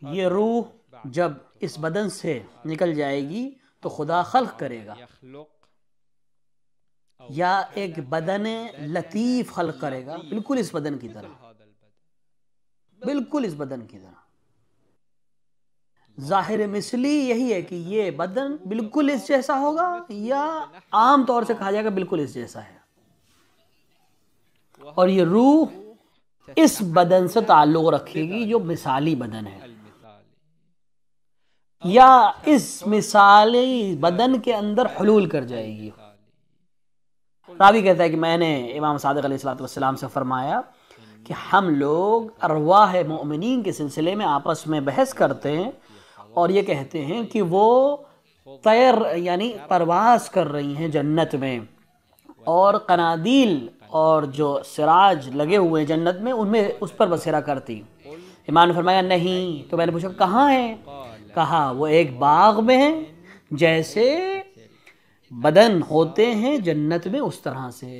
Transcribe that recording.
یہ روح جب اس بدن سے نکل جائے گی تو خدا خلق کرے گا، یا ایک بدن لطیف خلق کرے گا، بالکل اس بدن کی طرح، بالکل اس بدن کی طرح۔ ظاہر مثلی یہی ہے کہ یہ بدن بالکل اس جیسا ہوگا، یا عام طور سے کہا جائے گا بالکل اس جیسا ہے، اور یہ روح اس بدن سے تعلق رکھے گی جو مثالی بدن ہے، یا اس مثالی بدن کے اندر حلول کر جائے گی۔ راوی کہتا ہے کہ میں نے امام صادق علیہ السلام سے فرمایا کہ ہم لوگ ارواح مؤمنین کے سلسلے میں آپس میں بحث کرتے ہیں اور یہ کہتے ہیں کہ وہ طیر یعنی پرواز کر رہی ہیں جنت میں، اور قنادیل اور جو سراج لگے ہوئے ہیں جنت میں، ان میں اس پر بسیرا کرتی۔ امام نے فرمایا نہیں، تو میں نے پوچھا کہاں ہیں؟ کہا وہ ایک باغ میں ہیں، جیسے بدن ہوتے ہیں جنت میں اس طرح سے۔